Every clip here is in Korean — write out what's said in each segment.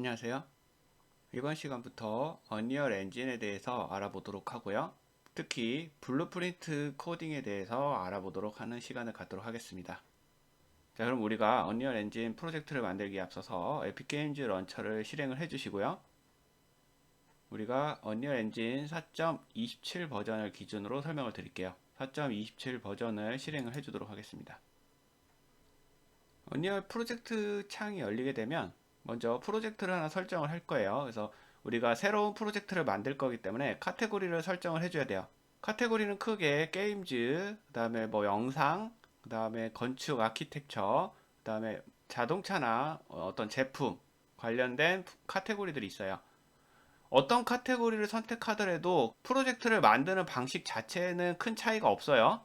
안녕하세요. 이번 시간부터 언리얼 엔진에 대해서 알아보도록 하고요. 특히 블루프린트 코딩에 대해서 알아보도록 하는 시간을 갖도록 하겠습니다. 자, 그럼 우리가 언리얼 엔진 프로젝트를 만들기에 앞서서 에픽게임즈 런처를 실행을 해주시고요. 우리가 언리얼 엔진 4.27 버전을 기준으로 설명을 드릴게요. 4.27 버전을 실행을 해주도록 하겠습니다. 언리얼 프로젝트 창이 열리게 되면 먼저 프로젝트를 하나 설정을 할 거예요. 그래서 우리가 새로운 프로젝트를 만들 거기 때문에 카테고리를 설정을 해줘야 돼요. 카테고리는 크게 게임즈, 그 다음에 뭐 영상, 그 다음에 건축 아키텍처, 그 다음에 자동차나 어떤 제품 관련된 카테고리들이 있어요. 어떤 카테고리를 선택하더라도 프로젝트를 만드는 방식 자체는 큰 차이가 없어요.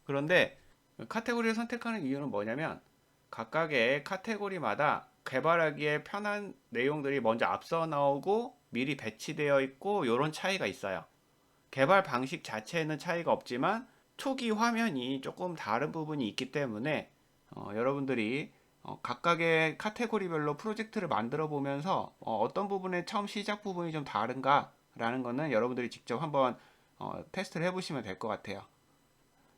그런데 카테고리를 선택하는 이유는 뭐냐면 각각의 카테고리마다 개발하기에 편한 내용들이 먼저 앞서 나오고 미리 배치되어 있고 이런 차이가 있어요. 개발 방식 자체에는 차이가 없지만 초기 화면이 조금 다른 부분이 있기 때문에 여러분들이 각각의 카테고리별로 프로젝트를 만들어 보면서 어떤 부분에 처음 시작 부분이 좀 다른가 라는 거는 여러분들이 직접 한번 테스트를 해보시면 될 것 같아요.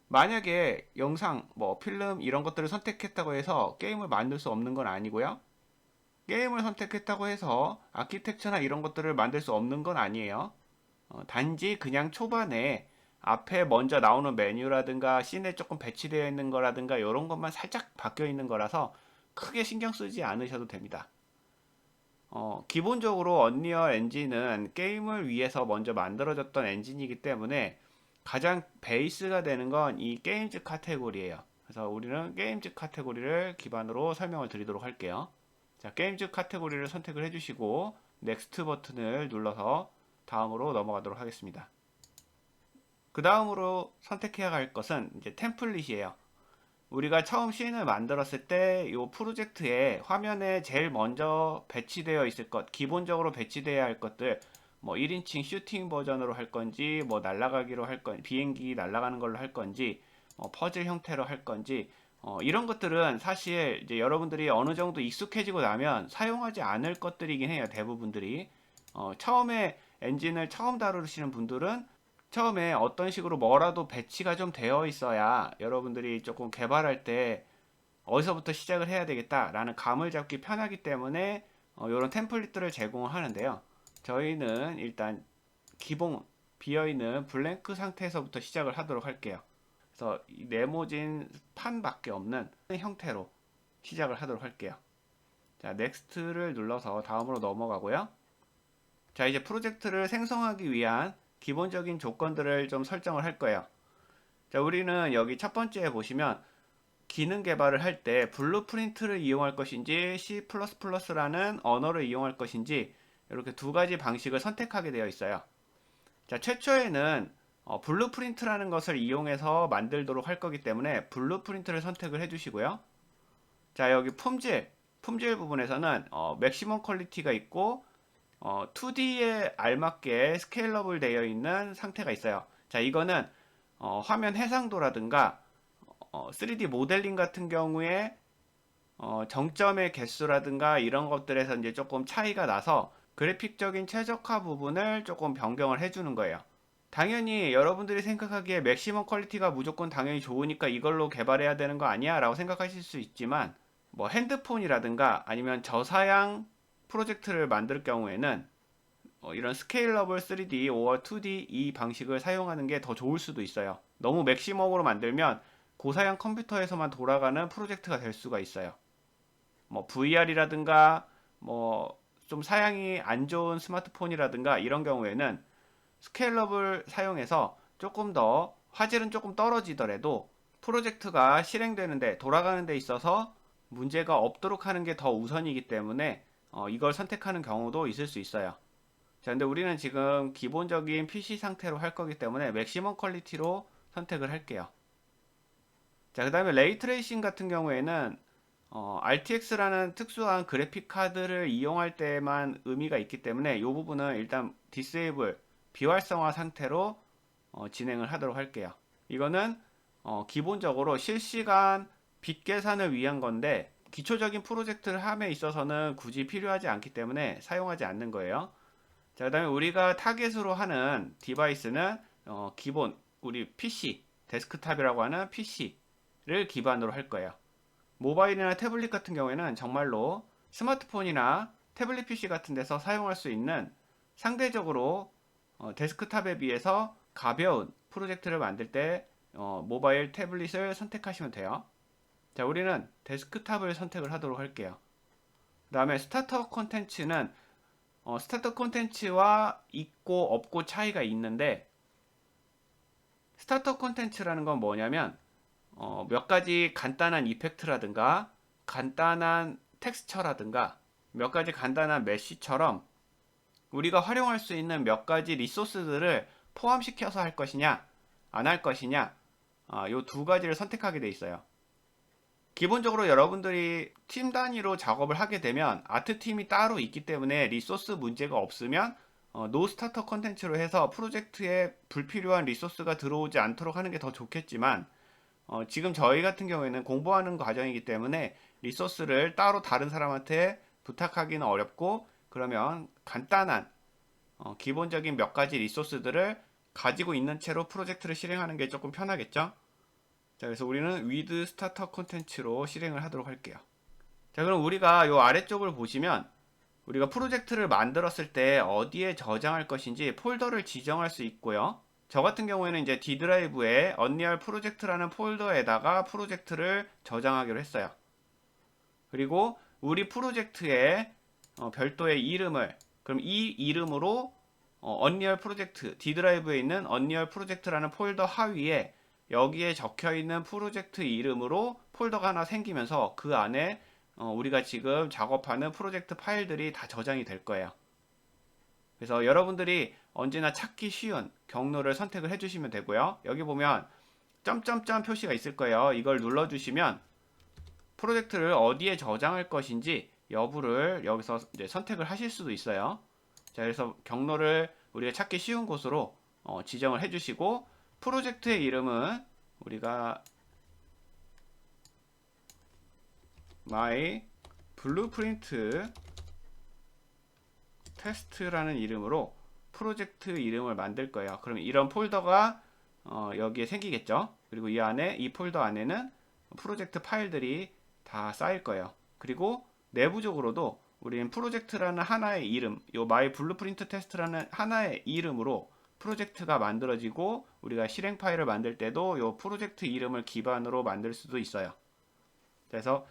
만약에 영상, 뭐 필름 이런 것들을 선택했다고 해서 게임을 만들 수 없는 건 아니고요. 게임을 선택했다고 해서 아키텍처나 이런 것들을 만들 수 없는 건 아니에요. 단지 그냥 초반에 앞에 먼저 나오는 메뉴라든가 씬에 조금 배치되어 있는 거라든가 이런 것만 살짝 바뀌어 있는 거라서 크게 신경 쓰지 않으셔도 됩니다. 기본적으로 언리얼 엔진은 게임을 위해서 먼저 만들어졌던 엔진이기 때문에 가장 베이스가 되는 건 이 게임즈 카테고리예요. 그래서 우리는 게임즈 카테고리를 기반으로 설명을 드리도록 할게요. 자, 게임즈 카테고리를 선택을 해주시고 넥스트 버튼을 눌러서 다음으로 넘어가도록 하겠습니다. 그 다음으로 선택해야 할 것은 이제 템플릿이에요. 우리가 처음 씬을 만들었을 때 이 프로젝트에 화면에 제일 먼저 배치되어 있을 것, 기본적으로 배치되어야 할 것들, 뭐 1인칭 슈팅 버전으로 할 건지, 뭐 날아가기로 할 건지, 비행기 날아가는 걸로 할 건지, 퍼즐 형태로 할 건지, 이런 것들은 사실 이제 여러분들이 어느 정도 익숙해지고 나면 사용하지 않을 것들이긴 해요. 대부분들이. 처음에 엔진을 처음 다루시는 분들은 처음에 어떤 식으로 뭐라도 배치가 좀 되어 있어야 여러분들이 조금 개발할 때 어디서부터 시작을 해야 되겠다라는 감을 잡기 편하기 때문에 이런 템플릿들을 제공을 하는데요. 저희는 일단 기본 비어있는 블랭크 상태에서부터 시작을 하도록 할게요. 그래서 네모진 판밖에 없는 형태로 시작을 하도록 할게요. 자, 넥스트를 눌러서 다음으로 넘어가고요. 자, 이제 프로젝트를 생성하기 위한 기본적인 조건들을 좀 설정을 할 거예요. 자, 우리는 여기 첫 번째에 보시면 기능 개발을 할 때 블루프린트를 이용할 것인지 C++라는 언어를 이용할 것인지 이렇게 두 가지 방식을 선택하게 되어 있어요. 자, 최초에는 블루프린트라는 것을 이용해서 만들도록 할 거기 때문에 블루프린트를 선택을 해주시고요. 자, 여기 품질 부분에서는 맥시멈 퀄리티가 있고 2D에 알맞게 스케일러블 되어 있는 상태가 있어요. 자, 이거는 화면 해상도라든가 3D 모델링 같은 경우에 정점의 개수라든가 이런 것들에서 이제 조금 차이가 나서 그래픽적인 최적화 부분을 조금 변경을 해주는 거예요. 당연히 여러분들이 생각하기에 맥시멈 퀄리티가 무조건 당연히 좋으니까 이걸로 개발해야 되는 거 아니야? 라고 생각하실 수 있지만 뭐 핸드폰이라든가 아니면 저사양 프로젝트를 만들 경우에는 이런 스케일러블 3D, 2D 이 방식을 사용하는 게 더 좋을 수도 있어요. 너무 맥시멈으로 만들면 고사양 컴퓨터에서만 돌아가는 프로젝트가 될 수가 있어요. 뭐 VR이라든가 뭐 좀 사양이 안 좋은 스마트폰이라든가 이런 경우에는 스케일러블 사용해서 조금 더 화질은 조금 떨어지더라도 프로젝트가 실행되는데 돌아가는 데 있어서 문제가 없도록 하는 게 더 우선이기 때문에 이걸 선택하는 경우도 있을 수 있어요. 자, 근데 우리는 지금 기본적인 PC 상태로 할 거기 때문에 맥시멈 퀄리티로 선택을 할게요. 자, 그 다음에 레이트레이싱 같은 경우에는 RTX라는 특수한 그래픽 카드를 이용할 때만 의미가 있기 때문에 이 부분은 일단 디세이블, 비활성화 상태로 진행을 하도록 할게요. 이거는 기본적으로 실시간 빗 계산을 위한 건데 기초적인 프로젝트를 함에 있어서는 굳이 필요하지 않기 때문에 사용하지 않는 거예요. 자, 그 다음에 우리가 타겟으로 하는 디바이스는 기본 우리 PC, 데스크탑이라고 하는 PC를 기반으로 할 거예요. 모바일이나 태블릿 같은 경우에는 정말로 스마트폰이나 태블릿 PC 같은 데서 사용할 수 있는 상대적으로 데스크탑에 비해서 가벼운 프로젝트를 만들 때 모바일 태블릿을 선택하시면 돼요. 자, 우리는 데스크탑을 선택을 하도록 할게요. 그 다음에 스타터 콘텐츠는 스타터 콘텐츠와 있고 없고 차이가 있는데, 스타터 콘텐츠라는 건 뭐냐면 몇 가지 간단한 이펙트라든가 간단한 텍스처라든가 몇 가지 간단한 메쉬처럼 우리가 활용할 수 있는 몇 가지 리소스들을 포함시켜서 할 것이냐 안 할 것이냐, 요 두 가지를 선택하게 돼 있어요. 기본적으로 여러분들이 팀 단위로 작업을 하게 되면 아트 팀이 따로 있기 때문에 리소스 문제가 없으면 노 스타터 컨텐츠로 해서 프로젝트에 불필요한 리소스가 들어오지 않도록 하는 게 더 좋겠지만, 지금 저희 같은 경우에는 공부하는 과정이기 때문에 리소스를 따로 다른 사람한테 부탁하기는 어렵고, 그러면 간단한 기본적인 몇 가지 리소스들을 가지고 있는 채로 프로젝트를 실행하는 게 조금 편하겠죠. 자, 그래서 우리는 with starter content로 실행을 하도록 할게요. 자, 그럼 우리가 요 아래쪽을 보시면 우리가 프로젝트를 만들었을 때 어디에 저장할 것인지 폴더를 지정할 수 있고요. 저 같은 경우에는 이제 D 드라이브에 언리얼 프로젝트라는 폴더에다가 프로젝트를 저장하기로 했어요. 그리고 우리 프로젝트에 별도의 이름을, 그럼 이 이름으로 언리얼 프로젝트, D 드라이브에 있는 언리얼 프로젝트라는 폴더 하위에 여기에 적혀 있는 프로젝트 이름으로 폴더가 하나 생기면서 그 안에 우리가 지금 작업하는 프로젝트 파일들이 다 저장이 될 거예요. 그래서 여러분들이 언제나 찾기 쉬운 경로를 선택을 해주시면 되고요. 여기 보면 점점점 표시가 있을 거예요. 이걸 눌러주시면 프로젝트를 어디에 저장할 것인지 여부를 여기서 이제 선택을 하실 수도 있어요. 자, 그래서 경로를 우리가 찾기 쉬운 곳으로 지정을 해주시고, 프로젝트의 이름은 우리가 my blueprint test라는 이름으로 프로젝트 이름을 만들 거예요. 그럼 이런 폴더가 여기에 생기겠죠. 그리고 이 안에, 이 폴더 안에는 프로젝트 파일들이 다 쌓일 거예요. 그리고 내부적으로도 우리는 프로젝트라는 하나의 이름, 요 my blueprint test라는 하나의 이름으로 프로젝트가 만들어지고, 우리가 실행 파일을 만들 때도 요 프로젝트 이름을 기반으로 만들 수도 있어요. 그래서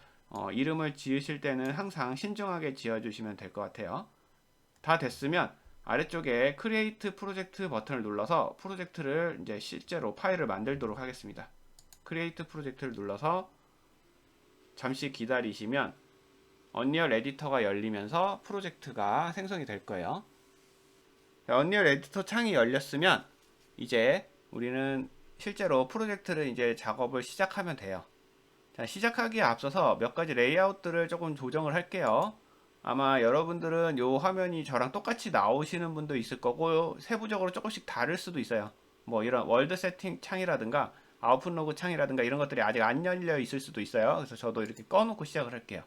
이름을 지으실 때는 항상 신중하게 지어주시면 될 것 같아요. 다 됐으면 아래쪽에 크리에이트 프로젝트 버튼을 눌러서 프로젝트를 이제 실제로 파일을 만들도록 하겠습니다. 크리에이트 프로젝트를 눌러서 잠시 기다리시면 언리얼 에디터가 열리면서 프로젝트가 생성이 될 거예요. 언리얼 에디터 창이 열렸으면 이제 우리는 실제로 프로젝트를 이제 작업을 시작하면 돼요. 자, 시작하기에 앞서서 몇 가지 레이아웃들을 조금 조정을 할게요. 아마 여러분들은 요 화면이 저랑 똑같이 나오시는 분도 있을 거고, 세부적으로 조금씩 다를 수도 있어요. 뭐 이런 월드 세팅 창이라든가 아웃풋 로그 창이라든가 이런 것들이 아직 안 열려 있을 수도 있어요. 그래서 저도 이렇게 꺼놓고 시작을 할게요.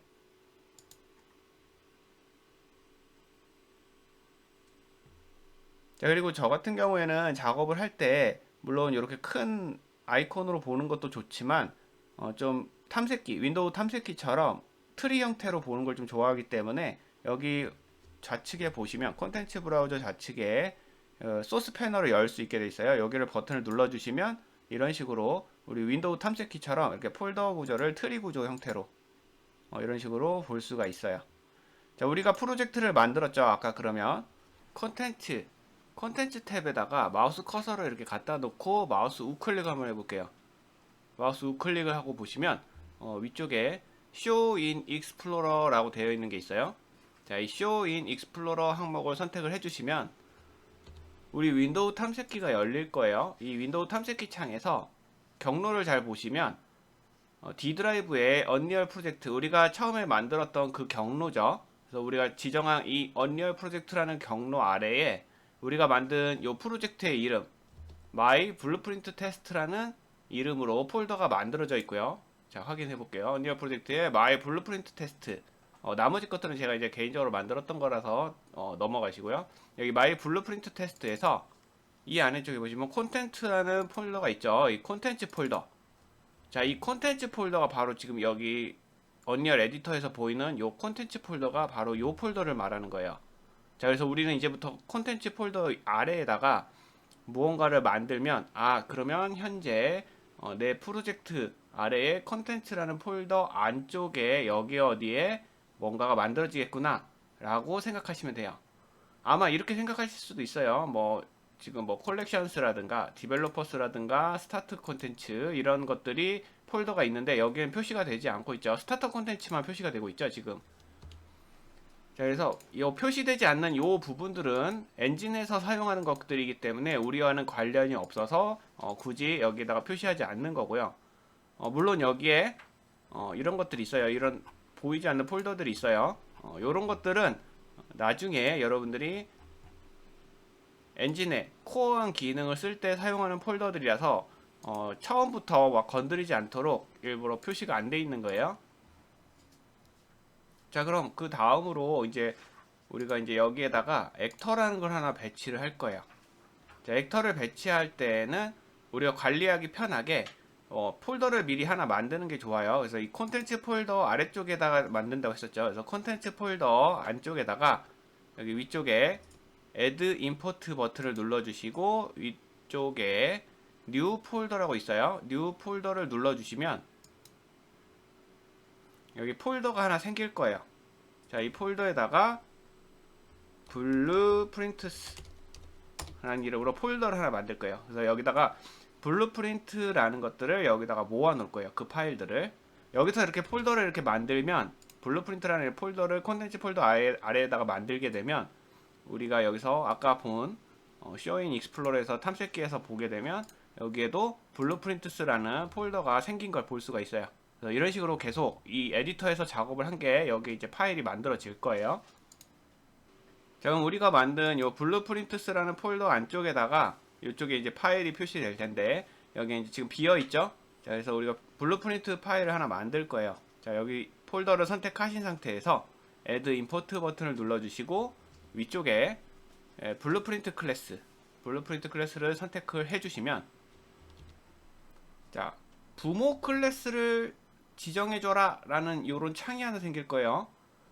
자, 그리고 저 같은 경우에는 작업을 할 때 물론 이렇게 큰 아이콘으로 보는 것도 좋지만 좀 탐색기, 윈도우 탐색기처럼 트리 형태로 보는 걸 좀 좋아하기 때문에 여기 좌측에 보시면 콘텐츠 브라우저 좌측에 소스 패널을 열 수 있게 돼 있어요. 여기를 버튼을 눌러주시면 이런 식으로 우리 윈도우 탐색기처럼 이렇게 폴더 구조를 트리 구조 형태로 이런 식으로 볼 수가 있어요. 자, 우리가 프로젝트를 만들었죠. 아까 그러면 콘텐츠 탭에다가 마우스 커서를 이렇게 갖다 놓고 마우스 우클릭 한번 해볼게요. 마우스 우클릭을 하고 보시면 위쪽에 Show in Explorer라고 되어 있는 게 있어요. 자, 이 Show in Explorer 항목을 선택을 해주시면 우리 윈도우 탐색기가 열릴 거예요. 이 윈도우 탐색기 창에서 경로를 잘 보시면 D 드라이브의 언리얼 프로젝트, 우리가 처음에 만들었던 그 경로죠. 그래서 우리가 지정한 이 언리얼 프로젝트라는 경로 아래에 우리가 만든 이 프로젝트의 이름 My Blueprint Test라는 이름으로 폴더가 만들어져 있고요. 자, 확인해 볼게요. 언리얼 프로젝트의 마이 블루프린트 테스트. 나머지 것들은 제가 이제 개인적으로 만들었던 거라서 넘어가시고요. 여기 마이 블루프린트 테스트에서 이 안쪽에 보시면 콘텐츠라는 폴더가 있죠. 이 콘텐츠 폴더. 자, 이 콘텐츠 폴더가 바로 지금 여기 언리얼 에디터에서 보이는 요 콘텐츠 폴더가 바로 요 폴더를 말하는 거예요. 자, 그래서 우리는 이제부터 콘텐츠 폴더 아래에다가 무언가를 만들면, 그러면 현재 내 프로젝트 아래에 컨텐츠라는 폴더 안쪽에 여기 어디에 뭔가가 만들어지겠구나 라고 생각하시면 돼요. 아마 이렇게 생각하실 수도 있어요. 지금 콜렉션스라든가 디벨로퍼스라든가 스타트 콘텐츠 이런 것들이 폴더가 있는데 여기엔 표시가 되지 않고 있죠. 스타터 콘텐츠만 표시가 되고 있죠, 지금. 자, 그래서 이 표시되지 않는 이 부분들은 엔진에서 사용하는 것들이기 때문에 우리와는 관련이 없어서 굳이 여기다가 표시하지 않는 거고요. 물론 여기에 이런 것들이 있어요. 이런 보이지 않는 폴더들이 있어요. 이런 것들은 나중에 여러분들이 엔진의 코어한 기능을 쓸 때 사용하는 폴더들이라서 처음부터 막 건드리지 않도록 일부러 표시가 안 돼 있는 거예요. 자, 그럼 그 다음으로 이제 우리가 이제 여기에다가 액터라는 걸 하나 배치를 할 거예요. 자, 액터를 배치할 때는 우리가 관리하기 편하게 폴더를 미리 하나 만드는 게 좋아요. 그래서 이 콘텐츠 폴더 아래쪽에다가 만든다고 했었죠. 그래서 콘텐츠 폴더 안쪽에다가 여기 위쪽에 add import 버튼을 눌러주시고 위쪽에 new 폴더라고 있어요. new 폴더를 눌러주시면 여기 폴더가 하나 생길 거예요. 자, 이 폴더에다가 블루프린트스 라는 이름으로 폴더를 하나 만들 거예요. 그래서 여기다가 블루프린트라는 것들을 여기다가 모아 놓을 거예요. 그 파일들을. 여기서 이렇게 폴더를 이렇게 만들면 블루프린트라는 폴더를 콘텐츠 폴더 아래에다가 만들게 되면 우리가 여기서 아까 본 쇼인 익스플로러에서 탐색기에서 보게 되면 여기에도 블루프린트스라는 폴더가 생긴 걸 볼 수가 있어요. 이런 식으로 계속 이 에디터에서 작업을 한 게 여기 이제 파일이 만들어질 거예요. 자, 그럼 우리가 만든 요 블루프린트스라는 폴더 안쪽에다가 이쪽에 이제 파일이 표시될 텐데 여기 이제 지금 비어 있죠? 자, 그래서 우리가 블루프린트 파일을 하나 만들 거예요. 자, 여기 폴더를 선택하신 상태에서 add import 버튼을 눌러주시고 위쪽에 블루프린트 클래스를 선택을 해주시면 자, 부모 클래스를 지정해줘라 라는 요런 창이 하나 생길 거예요.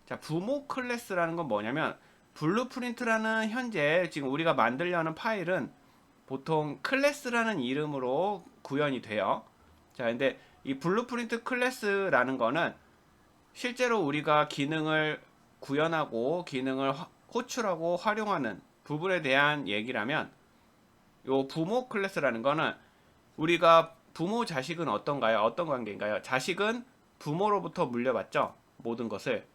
자, 부모 클래스라는 건 뭐냐면 블루프린트라는 현재 지금 우리가 만들려는 파일은 보통 클래스라는 이름으로 구현이 돼요. 자, 근데 이 블루프린트 클래스라는 거는 실제로 우리가 기능을 구현하고 기능을 호출하고 활용하는 부분에 대한 얘기라면 요 부모 클래스라는 거는 우리가 부모 자식은 어떤가요? 어떤 관계인가요? 자식은 부모로부터 물려받죠. 모든 것을.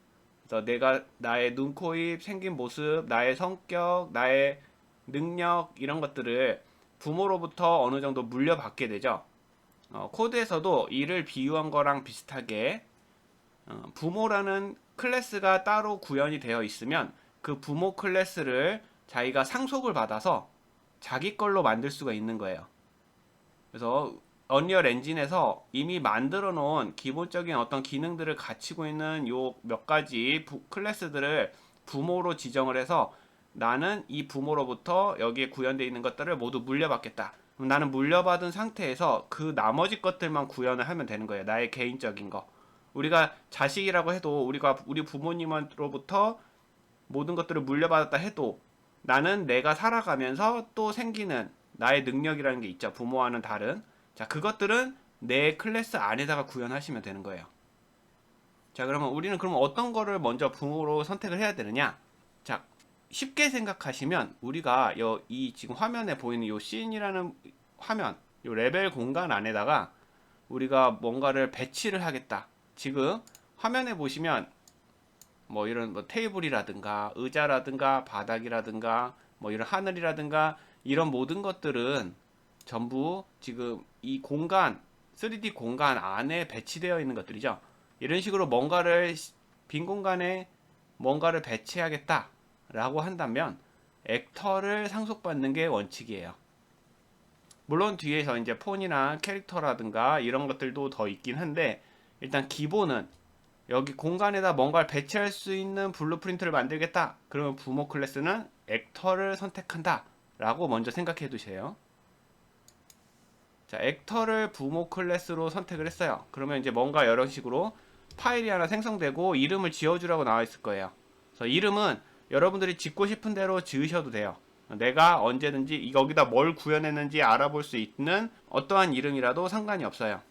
그래서 내가 나의 눈, 코, 입, 생긴 모습, 나의 성격, 나의 능력 이런 것들을 부모로부터 어느 정도 물려받게 되죠. 코드에서도 이를 비유한 거랑 비슷하게 부모라는 클래스가 따로 구현이 되어 있으면 그 부모 클래스를 자기가 상속을 받아서 자기 걸로 만들 수가 있는 거예요. 그래서 언리얼 엔진에서 이미 만들어 놓은 기본적인 어떤 기능들을 갖추고 있는 요 몇 가지 클래스들을 부모로 지정을 해서 나는 이 부모로부터 여기에 구현되어 있는 것들을 모두 물려받겠다. 그럼 나는 물려받은 상태에서 그 나머지 것들만 구현을 하면 되는 거예요. 나의 개인적인 거. 우리가 자식이라고 해도 우리 부모님으로부터 모든 것들을 물려받았다 해도 나는 내가 살아가면서 또 생기는 나의 능력이라는 게 있죠. 부모와는 다른. 자, 그것들은 내 클래스 안에다가 구현하시면 되는 거예요. 자, 그러면 우리는 그럼 어떤 거를 먼저 부모로 선택을 해야 되느냐? 자, 쉽게 생각하시면 우리가 이 지금 화면에 보이는 요 씬이라는 화면, 요 레벨 공간 안에다가 우리가 뭔가를 배치를 하겠다. 지금 화면에 보시면 이런 테이블이라든가 의자라든가 바닥이라든가 이런 하늘이라든가 이런 모든 것들은 전부 지금 이 공간 3D 공간 안에 배치되어 있는 것들이죠. 이런 식으로 빈 공간에 뭔가를 배치하겠다 라고 한다면 액터를 상속받는 게 원칙이에요. 물론 뒤에서 이제 폰이나 캐릭터라든가 이런 것들도 더 있긴 한데 일단 기본은 여기 공간에다 뭔가를 배치할 수 있는 블루프린트를 만들겠다. 그러면 부모 클래스는 액터를 선택한다 라고 먼저 생각해 두세요. 자, 액터를 부모 클래스로 선택을 했어요. 그러면 이제 뭔가 이런 식으로 파일이 하나 생성되고 이름을 지어주라고 나와 있을 거예요. 그래서 이름은 여러분들이 짓고 싶은 대로 지으셔도 돼요. 내가 언제든지 여기다 뭘 구현했는지 알아볼 수 있는 어떠한 이름이라도 상관이 없어요.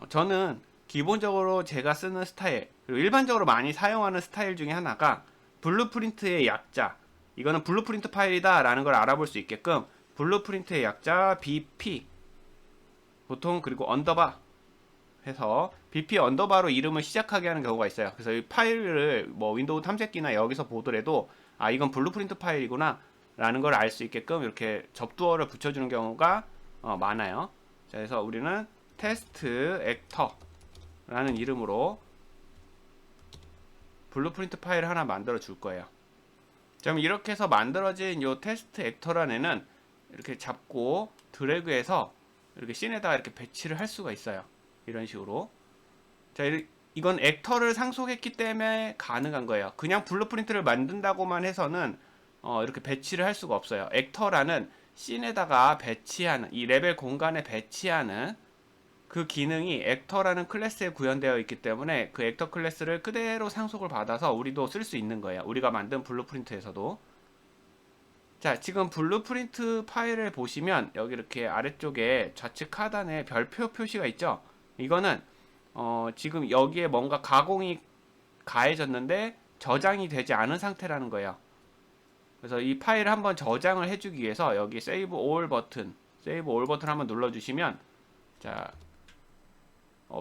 저는 기본적으로 제가 쓰는 스타일, 그리고 일반적으로 많이 사용하는 스타일 중에 하나가 블루프린트의 약자, 이거는 블루프린트 파일이다 라는 걸 알아볼 수 있게끔 블루프린트의 약자 BP 보통 그리고 언더바 해서 BP 언더바로 이름을 시작하게 하는 경우가 있어요. 그래서 이 파일을 뭐 윈도우 탐색기나 여기서 보더라도 아 이건 블루프린트 파일이구나 라는 걸 알 수 있게끔 이렇게 접두어를 붙여주는 경우가 많아요. 자, 그래서 우리는 테스트 액터라는 이름으로 블루프린트 파일을 하나 만들어 줄 거예요. 자, 그럼 이렇게 해서 만들어진 이 테스트 액터라는 애는 이렇게 잡고 드래그해서 이렇게 씬에다가 이렇게 배치를 할 수가 있어요. 이런 식으로. 자, 이건 액터를 상속했기 때문에 가능한 거예요. 그냥 블루프린트를 만든다고만 해서는 이렇게 배치를 할 수가 없어요. 액터라는 씬에다가 배치하는 이 레벨 공간에 배치하는 그 기능이 액터라는 클래스에 구현되어 있기 때문에 그 액터 클래스를 그대로 상속을 받아서 우리도 쓸 수 있는 거예요. 우리가 만든 블루프린트에서도. 자, 지금 블루프린트 파일을 보시면 여기 이렇게 아래쪽에 좌측 하단에 별표 표시가 있죠. 이거는 지금 여기에 뭔가 가공이 가해졌는데 저장이 되지 않은 상태라는 거예요. 그래서 이 파일을 한번 저장을 해주기 위해서 여기 Save All 버튼 한번 눌러주시면 자,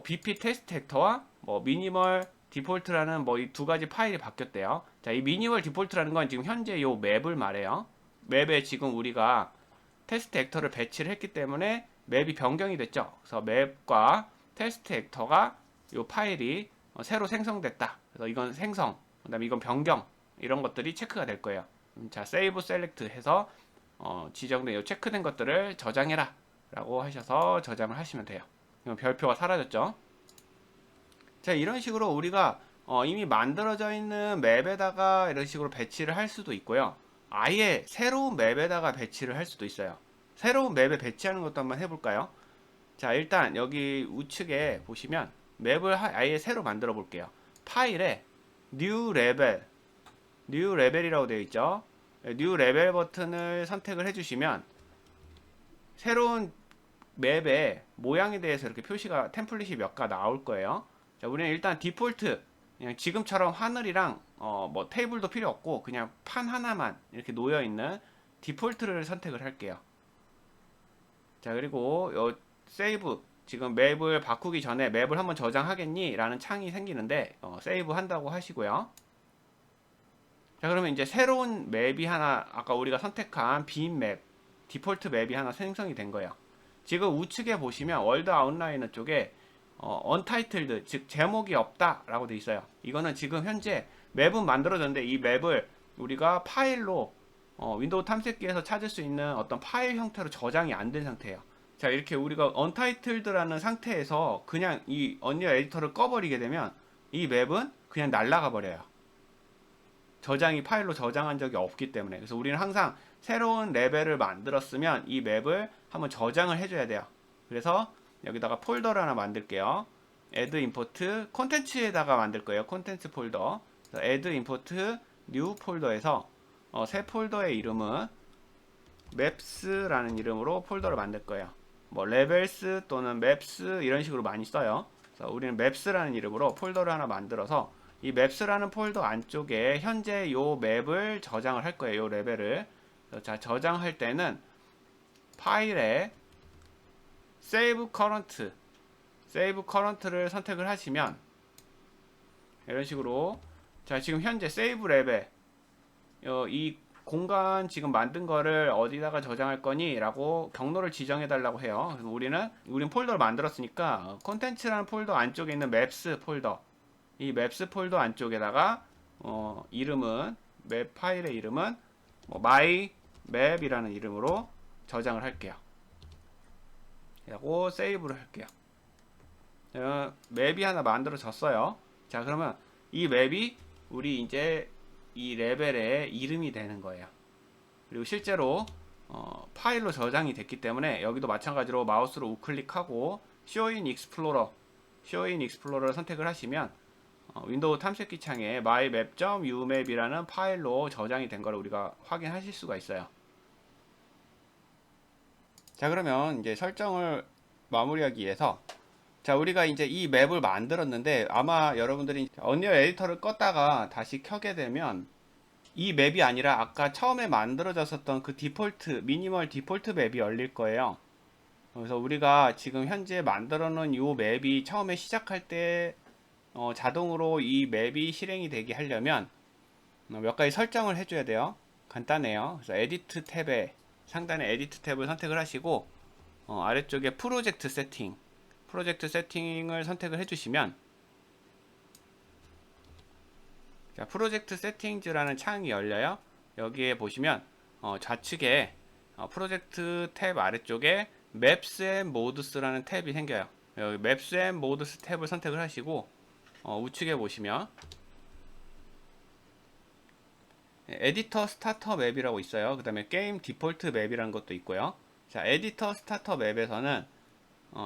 BP 테스트 헥터와 뭐 미니멀 디폴트라는 뭐 이 두 가지 파일이 바뀌었대요. 자, 이 미니멀 디폴트라는 건 지금 현재 요 맵을 말해요. 맵에 지금 우리가 테스트 액터를 배치를 했기 때문에 맵이 변경이 됐죠. 그래서 맵과 테스트 액터가 이 파일이 새로 생성됐다. 그래서 이건 생성, 그다음에 이건 변경 이런 것들이 체크가 될 거예요. 자, 세이브 셀렉트 해서 지정된 이 체크된 것들을 저장해라 라고 하셔서 저장을 하시면 돼요. 그럼 별표가 사라졌죠. 자, 이런 식으로 우리가 이미 만들어져 있는 맵에다가 이런 식으로 배치를 할 수도 있고요. 아예 새로운 맵에다가 배치를 할 수도 있어요. 새로운 맵에 배치하는 것도 한번 해볼까요? 자, 일단 여기 우측에 보시면 맵을 아예 새로 만들어 볼게요. 파일에 New Level, New Level이라고 되어 있죠. New Level 버튼을 선택을 해주시면 새로운 맵의 모양에 대해서 이렇게 표시가 템플릿이 몇 가 나올 거예요. 자, 우리는 일단 디폴트 그냥 지금처럼 하늘이랑 뭐 테이블도 필요 없고 그냥 판 하나만 이렇게 놓여 있는 디폴트를 선택을 할게요. 자, 그리고 요 세이브 지금 맵을 바꾸기 전에 맵을 한번 저장하겠니? 라는 창이 생기는데 세이브 한다고 하시고요. 자, 그러면 이제 새로운 맵이 하나 아까 우리가 선택한 빈 맵 디폴트 맵이 하나 생성이 된 거예요. 지금 우측에 보시면 월드 아웃라이너 쪽에 언타이틀드 즉 제목이 없다 라고 돼 있어요. 이거는 지금 현재 맵은 만들어졌는데 이 맵을 우리가 파일로 윈도우 탐색기에서 찾을 수 있는 어떤 파일 형태로 저장이 안 된 상태예요. 자, 이렇게 우리가 언타이틀드라는 상태에서 그냥 이 언리얼 에디터를 꺼버리게 되면 이 맵은 그냥 날아가 버려요. 저장이 파일로 저장한 적이 없기 때문에. 그래서 우리는 항상 새로운 레벨을 만들었으면 이 맵을 한번 저장을 해줘야 돼요. 그래서 여기다가 폴더를 하나 만들게요. add import 콘텐츠에다가 만들 거예요. 콘텐츠 폴더. add import new 폴더에서 새 폴더의 이름은 maps라는 이름으로 폴더를 만들 거예요. 뭐 levels 또는 maps 이런 식으로 많이 써요. 그래서 우리는 maps라는 이름으로 폴더를 하나 만들어서 이 maps라는 폴더 안쪽에 현재 요 맵을 저장을 할 거예요. 요 레벨을. 자, 저장할 때는 파일에 save current를 선택을 하시면 이런 식으로 자, 지금 현재 save 레벨 이 공간 지금 만든 거를 어디다가 저장할 거니? 라고 경로를 지정해 달라고 해요. 그래서 우리는 폴더를 만들었으니까 콘텐츠라는 폴더 안쪽에 있는 maps 폴더 이 maps 폴더 안쪽에다가 이름은 맵 파일의 이름은 뭐 my map이라는 이름으로 저장을 할게요. 하고 세이브를 할게요. 맵이 하나 만들어졌어요. 자, 그러면 이 맵이 우리 이제 이 레벨의 이름이 되는 거예요. 그리고 실제로 파일로 저장이 됐기 때문에 여기도 마찬가지로 마우스로 우클릭하고 Show in Explorer, Show in Explorer를 선택을 하시면 윈도우 탐색기 창에 mymap.umap이라는 파일로 저장이 된 걸 우리가 확인하실 수가 있어요. 자, 그러면 이제 설정을 마무리하기 위해서, 자, 우리가 이제 이 맵을 만들었는데 아마 여러분들이 언리얼 에디터를 껐다가 다시 켜게 되면 이 맵이 아니라 아까 처음에 만들어졌었던 그 디폴트 미니멀 디폴트 맵이 열릴 거예요. 그래서 우리가 지금 현재 만들어 놓은 이 맵이 처음에 시작할 때 자동으로 이 맵이 실행이 되게 하려면 몇 가지 설정을 해줘야 돼요. 간단해요. 그래서 에디트 탭에 상단에 에디트 탭을 선택을 하시고 아래쪽에 프로젝트 세팅을 선택을 해주시면, 자, 프로젝트 세팅즈라는 창이 열려요. 여기에 보시면 좌측에 프로젝트 탭 아래쪽에 Maps and Modes라는 탭이 생겨요. 여기 Maps and Modes 탭을 선택을 하시고 우측에 보시면 에디터 스타터 맵이라고 있어요. 그 다음에 게임 디폴트 맵이라는 것도 있고요. 자, 에디터 스타터 맵에서는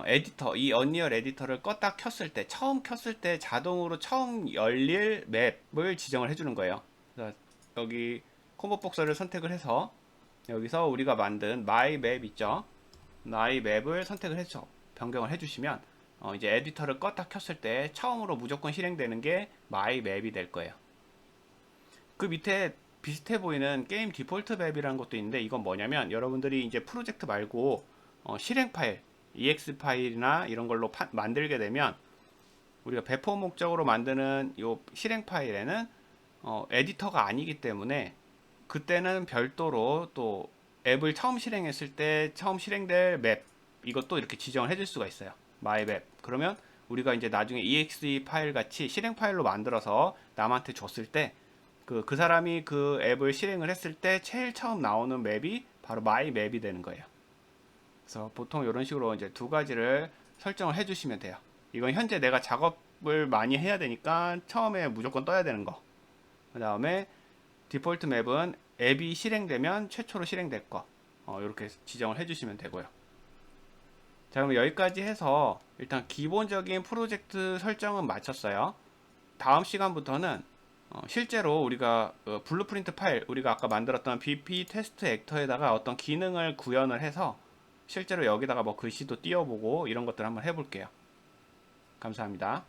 에디터, 이 언리얼 에디터를 껐다 켰을 때, 처음 켰을 때 자동으로 처음 열릴 맵을 지정을 해주는 거예요. 그래서 여기 콤보 복서를 선택을 해서 여기서 우리가 만든 마이 맵 있죠? 마이 맵을 선택을 해서 변경을 해주시면 이제 에디터를 껐다 켰을 때 처음으로 무조건 실행되는 게 마이 맵이 될 거예요. 그 밑에 비슷해 보이는 게임 디폴트 맵이라는 것도 있는데, 이건 뭐냐면 여러분들이 이제 프로젝트 말고 실행 파일, EX 파일이나 이런 걸로 만들게 되면 우리가 배포 목적으로 만드는 이 실행 파일에는 에디터가 아니기 때문에 그때는 별도로 또 앱을 처음 실행했을 때 처음 실행될 맵, 이것도 이렇게 지정을 해줄 수가 있어요. 마이 맵. 그러면 우리가 이제 나중에 exe 파일 같이 실행 파일로 만들어서 남한테 줬을 때 그 사람이 그 앱을 실행을 했을 때 제일 처음 나오는 맵이 바로 마이 맵이 되는 거예요. 그래서 보통 이런 식으로 이제 두 가지를 설정을 해주시면 돼요. 이건 현재 내가 작업을 많이 해야 되니까 처음에 무조건 떠야 되는 거. 그 다음에 디폴트 맵은 앱이 실행되면 최초로 실행될 거. 이렇게 지정을 해주시면 되고요. 자, 그럼 여기까지 해서 일단 기본적인 프로젝트 설정은 마쳤어요. 다음 시간부터는 실제로 우리가 블루프린트 파일, 우리가 아까 만들었던 BP 테스트 액터에다가 어떤 기능을 구현을 해서 실제로 여기다가 뭐 글씨도 띄워보고 이런 것들 한번 해볼게요. 감사합니다.